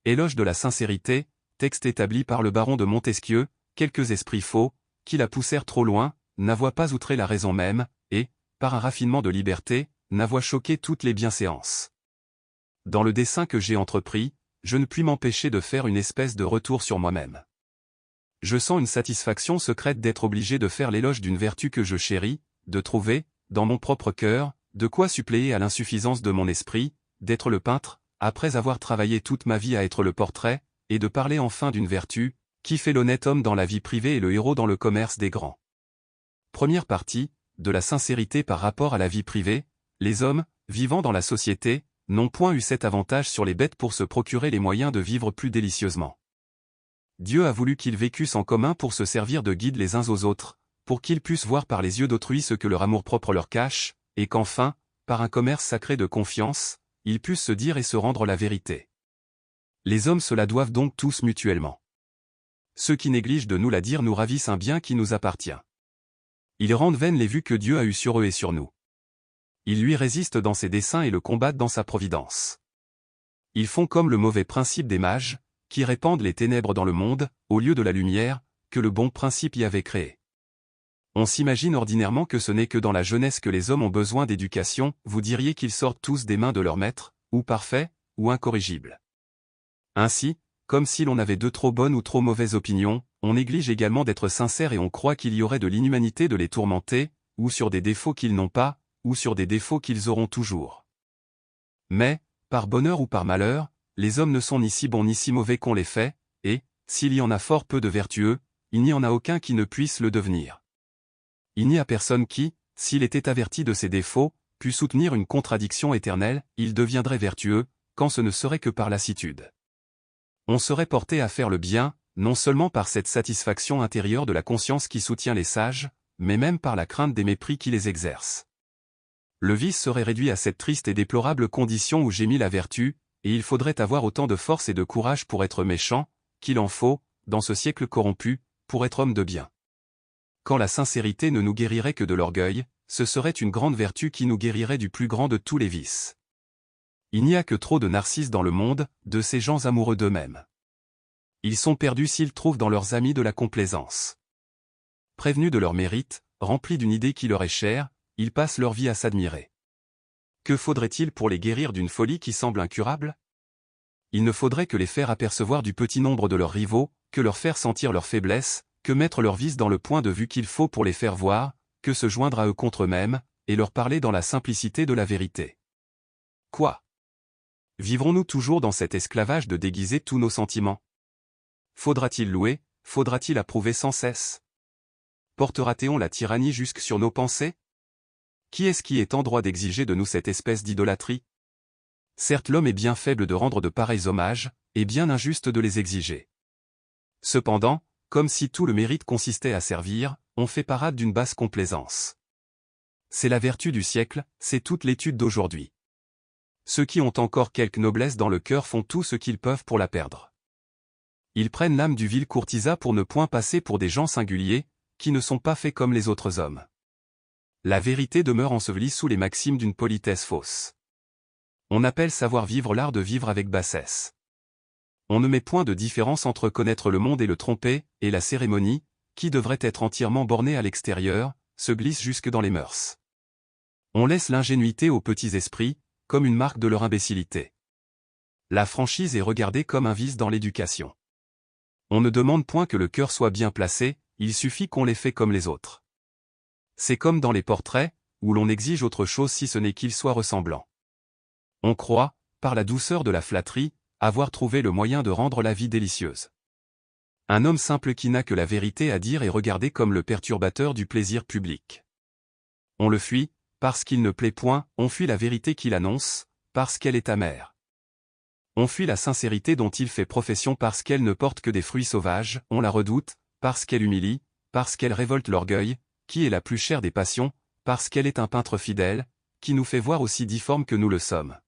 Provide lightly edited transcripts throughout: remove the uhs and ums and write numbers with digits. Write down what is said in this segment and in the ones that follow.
Éloge de la sincérité, texte établi par le baron de Montesquieu, quelques esprits faux, qui la poussèrent trop loin, n'avoient pas outré la raison même, et, par un raffinement de liberté, n'avoient choqué toutes les bienséances. Dans le dessein que j'ai entrepris, je ne puis m'empêcher de faire une espèce de retour sur moi-même. Je sens une satisfaction secrète d'être obligé de faire l'éloge d'une vertu que je chéris, de trouver, dans mon propre cœur, de quoi suppléer à l'insuffisance de mon esprit, d'être le peintre, après avoir travaillé toute ma vie à être le portrait, et de parler enfin d'une vertu, qui fait l'honnête homme dans la vie privée et le héros dans le commerce des grands. Première partie, de la sincérité par rapport à la vie privée. Les hommes, vivant dans la société, n'ont point eu cet avantage sur les bêtes pour se procurer les moyens de vivre plus délicieusement. Dieu a voulu qu'ils vécussent en commun pour se servir de guide les uns aux autres, pour qu'ils puissent voir par les yeux d'autrui ce que leur amour-propre leur cache, et qu'enfin, par un commerce sacré de confiance, ils puissent se dire et se rendre la vérité. Les hommes se la doivent donc tous mutuellement. Ceux qui négligent de nous la dire nous ravissent un bien qui nous appartient. Ils rendent vaines les vues que Dieu a eues sur eux et sur nous. Ils lui résistent dans ses desseins et le combattent dans sa providence. Ils font comme le mauvais principe des mages, qui répandent les ténèbres dans le monde, au lieu de la lumière, que le bon principe y avait créée. On s'imagine ordinairement que ce n'est que dans la jeunesse que les hommes ont besoin d'éducation, vous diriez qu'ils sortent tous des mains de leur maître, ou parfaits, ou incorrigibles. Ainsi, comme si l'on avait de trop bonnes ou trop mauvaises opinions, on néglige également d'être sincère et on croit qu'il y aurait de l'inhumanité de les tourmenter, ou sur des défauts qu'ils n'ont pas, ou sur des défauts qu'ils auront toujours. Mais, par bonheur ou par malheur, les hommes ne sont ni si bons ni si mauvais qu'on les fait, et, s'il y en a fort peu de vertueux, il n'y en a aucun qui ne puisse le devenir. Il n'y a personne qui, s'il était averti de ses défauts, pût soutenir une contradiction éternelle, il deviendrait vertueux, quand ce ne serait que par lassitude. On serait porté à faire le bien, non seulement par cette satisfaction intérieure de la conscience qui soutient les sages, mais même par la crainte des mépris qui les exercent. Le vice serait réduit à cette triste et déplorable condition où gémit la vertu, et il faudrait avoir autant de force et de courage pour être méchant, qu'il en faut, dans ce siècle corrompu, pour être homme de bien. Quand la sincérité ne nous guérirait que de l'orgueil, ce serait une grande vertu qui nous guérirait du plus grand de tous les vices. Il n'y a que trop de narcisses dans le monde, de ces gens amoureux d'eux-mêmes. Ils sont perdus s'ils trouvent dans leurs amis de la complaisance. Prévenus de leur mérite, remplis d'une idée qui leur est chère, ils passent leur vie à s'admirer. Que faudrait-il pour les guérir d'une folie qui semble incurable? Il ne faudrait que les faire apercevoir du petit nombre de leurs rivaux, que leur faire sentir leur faiblesse, que mettre leurs vices dans le point de vue qu'il faut pour les faire voir, que se joindre à eux contre eux-mêmes, et leur parler dans la simplicité de la vérité. Quoi? Vivrons-nous toujours dans cet esclavage de déguiser tous nos sentiments? Faudra-t-il louer, faudra-t-il approuver sans cesse? Portera-t-on la tyrannie jusque sur nos pensées? Qui est-ce qui est en droit d'exiger de nous cette espèce d'idolâtrie? Certes, l'homme est bien faible de rendre de pareils hommages, et bien injuste de les exiger. Cependant, comme si tout le mérite consistait à servir, on fait parade d'une basse complaisance. C'est la vertu du siècle, c'est toute l'étude d'aujourd'hui. Ceux qui ont encore quelque noblesse dans le cœur font tout ce qu'ils peuvent pour la perdre. Ils prennent l'âme du vil courtisan pour ne point passer pour des gens singuliers, qui ne sont pas faits comme les autres hommes. La vérité demeure ensevelie sous les maximes d'une politesse fausse. On appelle savoir vivre l'art de vivre avec bassesse. On ne met point de différence entre connaître le monde et le tromper, et la cérémonie, qui devrait être entièrement bornée à l'extérieur, se glisse jusque dans les mœurs. On laisse l'ingénuité aux petits esprits, comme une marque de leur imbécilité. La franchise est regardée comme un vice dans l'éducation. On ne demande point que le cœur soit bien placé, il suffit qu'on l'ait fait comme les autres. C'est comme dans les portraits, où l'on exige autre chose si ce n'est qu'il soit ressemblant. On croit, par la douceur de la flatterie, avoir trouvé le moyen de rendre la vie délicieuse. Un homme simple qui n'a que la vérité à dire est regardé comme le perturbateur du plaisir public. On le fuit, parce qu'il ne plaît point, on fuit la vérité qu'il annonce, parce qu'elle est amère. On fuit la sincérité dont il fait profession parce qu'elle ne porte que des fruits sauvages, on la redoute, parce qu'elle humilie, parce qu'elle révolte l'orgueil, qui est la plus chère des passions, parce qu'elle est un peintre fidèle, qui nous fait voir aussi difformes que nous le sommes.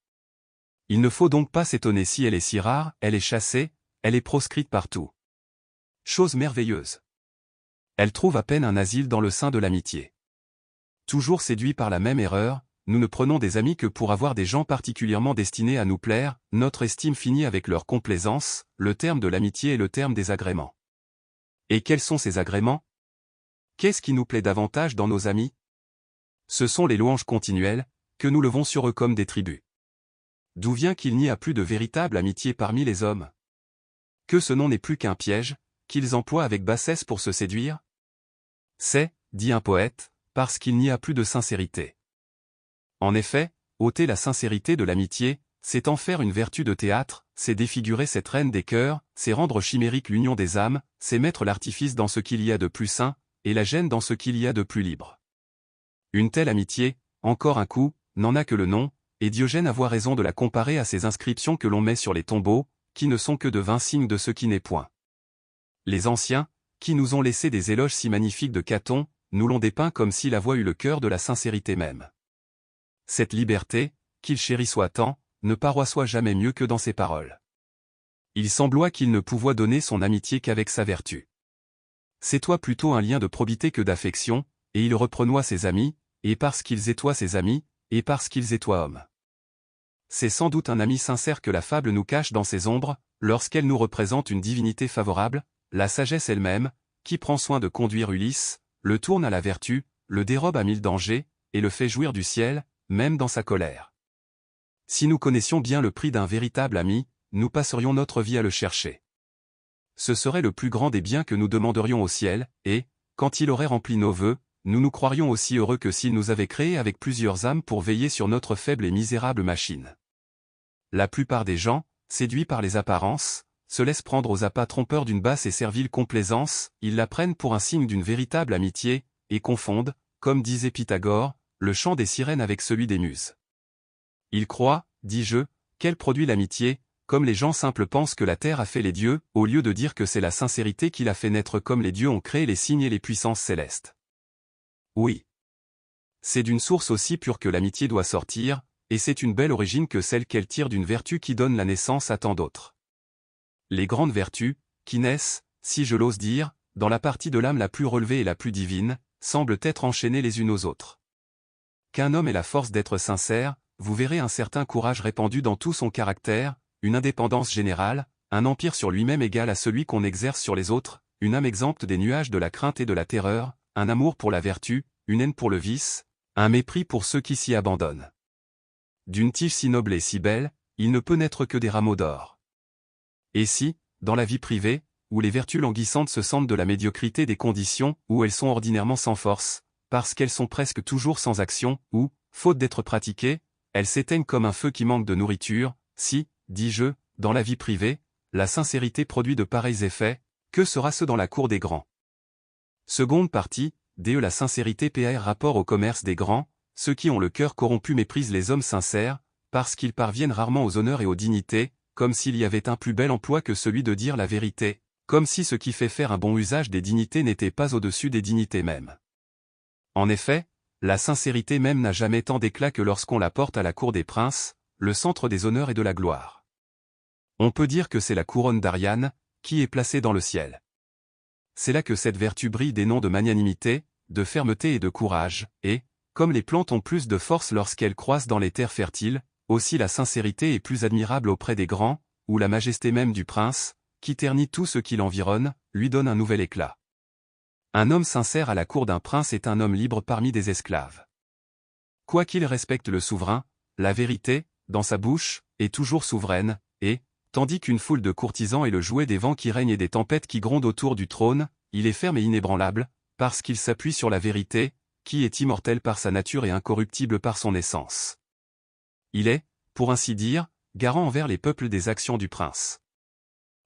Il ne faut donc pas s'étonner si elle est si rare, elle est chassée, elle est proscrite partout. Chose merveilleuse. Elle trouve à peine un asile dans le sein de l'amitié. Toujours séduit par la même erreur, nous ne prenons des amis que pour avoir des gens particulièrement destinés à nous plaire, notre estime finit avec leur complaisance, le terme de l'amitié est le terme des agréments. Et quels sont ces agréments? Qu'est-ce qui nous plaît davantage dans nos amis? Ce sont les louanges continuelles, que nous levons sur eux comme des tributs. D'où vient qu'il n'y a plus de véritable amitié parmi les hommes? Que ce nom n'est plus qu'un piège, qu'ils emploient avec bassesse pour se séduire? C'est, dit un poète, parce qu'il n'y a plus de sincérité. En effet, ôter la sincérité de l'amitié, c'est en faire une vertu de théâtre, c'est défigurer cette reine des cœurs, c'est rendre chimérique l'union des âmes, c'est mettre l'artifice dans ce qu'il y a de plus saint, et la gêne dans ce qu'il y a de plus libre. Une telle amitié, encore un coup, n'en a que le nom, et Diogène a raison de la comparer à ces inscriptions que l'on met sur les tombeaux, qui ne sont que de vains signes de ce qui n'est point. Les anciens, qui nous ont laissé des éloges si magnifiques de Caton, nous l'ont dépeint comme si la voix eût le cœur de la sincérité même. Cette liberté, qu'il chérissoit tant, ne paroissoit jamais mieux que dans ses paroles. Il sembloit qu'il ne pouvoit donner son amitié qu'avec sa vertu. C'est toi plutôt un lien de probité que d'affection, et il reprenoit ses amis, et parce qu'ils étoient ses amis, et parce qu'ils étoient hommes. C'est sans doute un ami sincère que la fable nous cache dans ses ombres, lorsqu'elle nous représente une divinité favorable, la sagesse elle-même, qui prend soin de conduire Ulysse, le tourne à la vertu, le dérobe à 1000 dangers, et le fait jouir du ciel, même dans sa colère. Si nous connaissions bien le prix d'un véritable ami, nous passerions notre vie à le chercher. Ce serait le plus grand des biens que nous demanderions au ciel, et, quand il aurait rempli nos vœux, nous nous croirions aussi heureux que s'il nous avait créés avec plusieurs âmes pour veiller sur notre faible et misérable machine. La plupart des gens, séduits par les apparences, se laissent prendre aux appâts trompeurs d'une basse et servile complaisance, ils la prennent pour un signe d'une véritable amitié, et confondent, comme disait Pythagore, le chant des sirènes avec celui des muses. Ils croient, dis-je, qu'elle produit l'amitié, comme les gens simples pensent que la terre a fait les dieux, au lieu de dire que c'est la sincérité qui l'a fait naître comme les dieux ont créé les signes et les puissances célestes. Oui. C'est d'une source aussi pure que l'amitié doit sortir, et c'est une belle origine que celle qu'elle tire d'une vertu qui donne la naissance à tant d'autres. Les grandes vertus, qui naissent, si je l'ose dire, dans la partie de l'âme la plus relevée et la plus divine, semblent être enchaînées les unes aux autres. Qu'un homme ait la force d'être sincère, vous verrez un certain courage répandu dans tout son caractère, une indépendance générale, un empire sur lui-même égal à celui qu'on exerce sur les autres, une âme exempte des nuages de la crainte et de la terreur, un amour pour la vertu, une haine pour le vice, un mépris pour ceux qui s'y abandonnent. D'une tige si noble et si belle, il ne peut naître que des rameaux d'or. Et si, dans la vie privée, où les vertus languissantes se sentent de la médiocrité des conditions, où elles sont ordinairement sans force, parce qu'elles sont presque toujours sans action, ou, faute d'être pratiquées, elles s'éteignent comme un feu qui manque de nourriture, si, dis-je, dans la vie privée, la sincérité produit de pareils effets, que sera-ce dans la cour des grands? Seconde partie, la sincérité par rapport au commerce des grands, ceux qui ont le cœur corrompu méprisent les hommes sincères, parce qu'ils parviennent rarement aux honneurs et aux dignités, comme s'il y avait un plus bel emploi que celui de dire la vérité, comme si ce qui fait faire un bon usage des dignités n'était pas au-dessus des dignités mêmes. En effet, la sincérité même n'a jamais tant d'éclat que lorsqu'on la porte à la cour des princes, le centre des honneurs et de la gloire. On peut dire que c'est la couronne d'Ariane, qui est placée dans le ciel. C'est là que cette vertu brille des noms de magnanimité, de fermeté et de courage, et, comme les plantes ont plus de force lorsqu'elles croissent dans les terres fertiles, aussi la sincérité est plus admirable auprès des grands, où la majesté même du prince, qui ternit tout ce qui l'environne, lui donne un nouvel éclat. Un homme sincère à la cour d'un prince est un homme libre parmi des esclaves. Quoiqu'il respecte le souverain, la vérité, dans sa bouche, est toujours souveraine, et, tandis qu'une foule de courtisans est le jouet des vents qui règnent et des tempêtes qui grondent autour du trône, il est ferme et inébranlable, parce qu'il s'appuie sur la vérité, qui est immortelle par sa nature et incorruptible par son essence. Il est, pour ainsi dire, garant envers les peuples des actions du prince.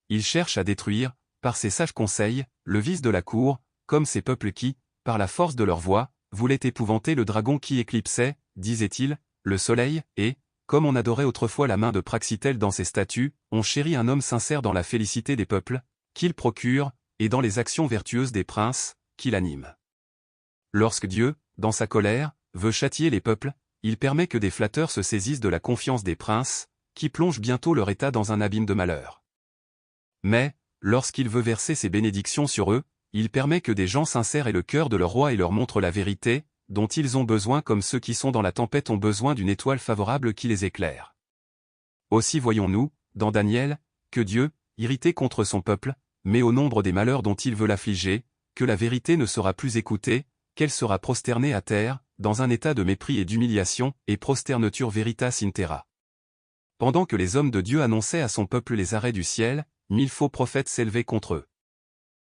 Il cherche à détruire, par ses sages conseils, le vice de la cour, comme ces peuples qui, par la force de leur voix, voulaient épouvanter le dragon qui éclipsait, disait-il, le soleil, et, comme on adorait autrefois la main de Praxitèle dans ses statues, on chérit un homme sincère dans la félicité des peuples, qu'il procure, et dans les actions vertueuses des princes, qu'il anime. Lorsque Dieu, dans sa colère, veut châtier les peuples, il permet que des flatteurs se saisissent de la confiance des princes, qui plongent bientôt leur état dans un abîme de malheur. Mais, lorsqu'il veut verser ses bénédictions sur eux, il permet que des gens sincères aient le cœur de leur roi et leur montrent la vérité, dont ils ont besoin comme ceux qui sont dans la tempête ont besoin d'une étoile favorable qui les éclaire. Aussi voyons-nous, dans Daniel, que Dieu, irrité contre son peuple, met au nombre des malheurs dont il veut l'affliger, que la vérité ne sera plus écoutée, qu'elle sera prosternée à terre, dans un état de mépris et d'humiliation, et prosternatur veritas in terra. Pendant que les hommes de Dieu annonçaient à son peuple les arrêts du ciel, 1000 faux prophètes s'élevaient contre eux.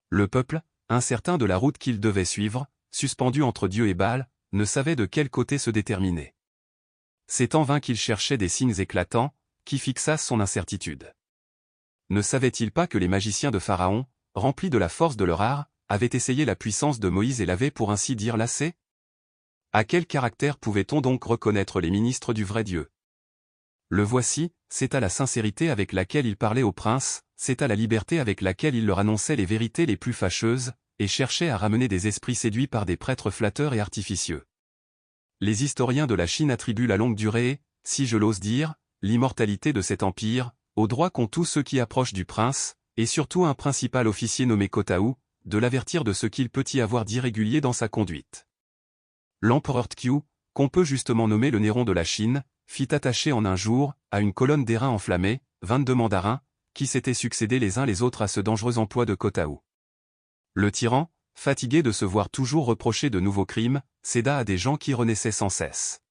Le peuple, incertain de la route qu'il devait suivre, suspendu entre Dieu et Baal, ne savait de quel côté se déterminer. C'est en vain qu'il cherchait des signes éclatants, qui fixassent son incertitude. Ne savait-il pas que les magiciens de Pharaon, remplis de la force de leur art, avaient essayé la puissance de Moïse et l'avaient pour ainsi dire lassé? À quel caractère pouvait-on donc reconnaître les ministres du vrai Dieu? Le voici, c'est à la sincérité avec laquelle il parlait aux princes, c'est à la liberté avec laquelle il leur annonçait les vérités les plus fâcheuses, et cherchait à ramener des esprits séduits par des prêtres flatteurs et artificieux. Les historiens de la Chine attribuent la longue durée, si je l'ose dire, l'immortalité de cet empire, au droit qu'ont tous ceux qui approchent du prince, et surtout un principal officier nommé Kotaou, de l'avertir de ce qu'il peut y avoir d'irrégulier dans sa conduite. L'empereur Tqiu, qu'on peut justement nommer le Néron de la Chine, fit attacher en un jour, à une colonne d'airain enflammée, 22 mandarins, qui s'étaient succédés les uns les autres à ce dangereux emploi de Kotaou. Le tyran, fatigué de se voir toujours reprocher de nouveaux crimes, céda à des gens qui renaissaient sans cesse.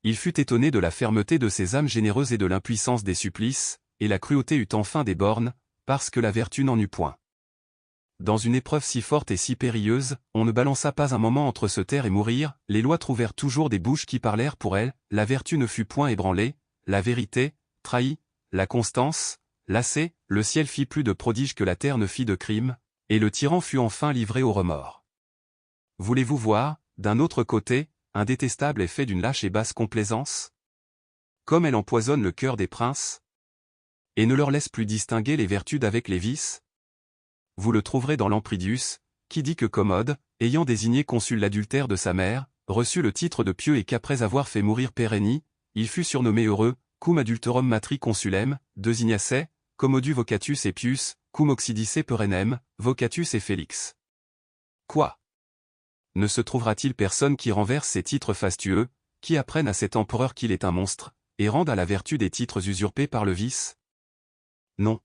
Il fut étonné de la fermeté de ces âmes généreuses et de l'impuissance des supplices, et la cruauté eut enfin des bornes, parce que la vertu n'en eut point. Dans une épreuve si forte et si périlleuse, on ne balança pas un moment entre se taire et mourir, les lois trouvèrent toujours des bouches qui parlèrent pour elles, la vertu ne fut point ébranlée, la vérité, trahie, la constance, lassée, le ciel fit plus de prodiges que la terre ne fit de crimes, et le tyran fut enfin livré au remords. Voulez-vous voir, d'un autre côté, un détestable effet d'une lâche et basse complaisance? Comme elle empoisonne le cœur des princes, et ne leur laisse plus distinguer les vertus d'avec les vices? Vous le trouverez dans l'Ampridius, qui dit que Commode, ayant désigné consul l'adultère de sa mère, reçut le titre de pieux et qu'après avoir fait mourir Pérennie, il fut surnommé heureux, cum adulterum matri consulem, designasse, commodu vocatus et pius, cum occidice perennem, vocatus et Félix. Quoi? Ne se trouvera-t-il personne qui renverse ces titres fastueux, qui apprenne à cet empereur qu'il est un monstre, et rende à la vertu des titres usurpés par le vice? Non.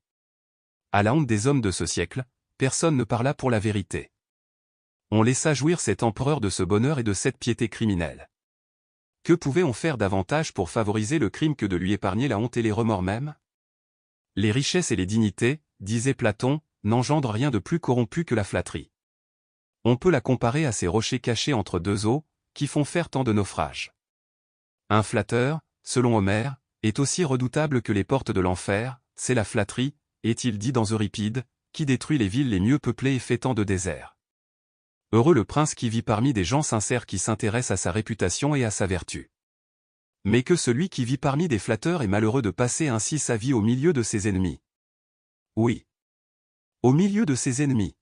À la honte des hommes de ce siècle, personne ne parla pour la vérité. On laissa jouir cet empereur de ce bonheur et de cette piété criminelle. Que pouvait-on faire davantage pour favoriser le crime que de lui épargner la honte et les remords même? Les richesses et les dignités, disait Platon, n'engendrent rien de plus corrompu que la flatterie. On peut la comparer à ces rochers cachés entre deux eaux, qui font faire tant de naufrages. Un flatteur, selon Homère, est aussi redoutable que les portes de l'enfer, c'est la flatterie, est-il dit dans Euripide, qui détruit les villes les mieux peuplées et fait tant de déserts. Heureux le prince qui vit parmi des gens sincères qui s'intéressent à sa réputation et à sa vertu. Mais que celui qui vit parmi des flatteurs est malheureux de passer ainsi sa vie au milieu de ses ennemis. Oui. Au milieu de ses ennemis.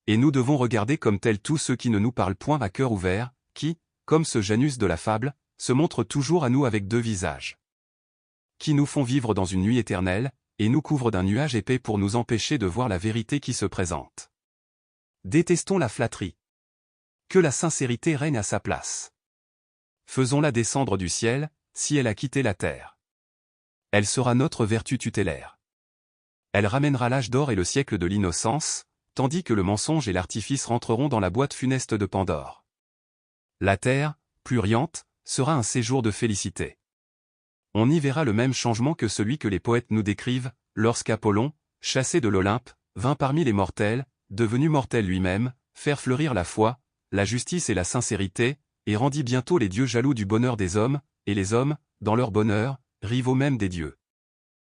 Et nous devons regarder comme tels tous ceux qui ne nous parlent point à cœur ouvert, qui, comme ce Janus de la fable, se montrent toujours à nous avec deux visages. Qui nous font vivre dans une nuit éternelle, et nous couvrent d'un nuage épais pour nous empêcher de voir la vérité qui se présente. Détestons la flatterie. Que la sincérité règne à sa place. Faisons-la descendre du ciel, si elle a quitté la terre. Elle sera notre vertu tutélaire. Elle ramènera l'âge d'or et le siècle de l'innocence, tandis que le mensonge et l'artifice rentreront dans la boîte funeste de Pandore. La terre, plus riante, sera un séjour de félicité. On y verra le même changement que celui que les poètes nous décrivent, lorsqu'Apollon, chassé de l'Olympe, vint parmi les mortels, devenu mortel lui-même, faire fleurir la foi, la justice et la sincérité, et rendit bientôt les dieux jaloux du bonheur des hommes, et les hommes, dans leur bonheur, rivaux même des dieux.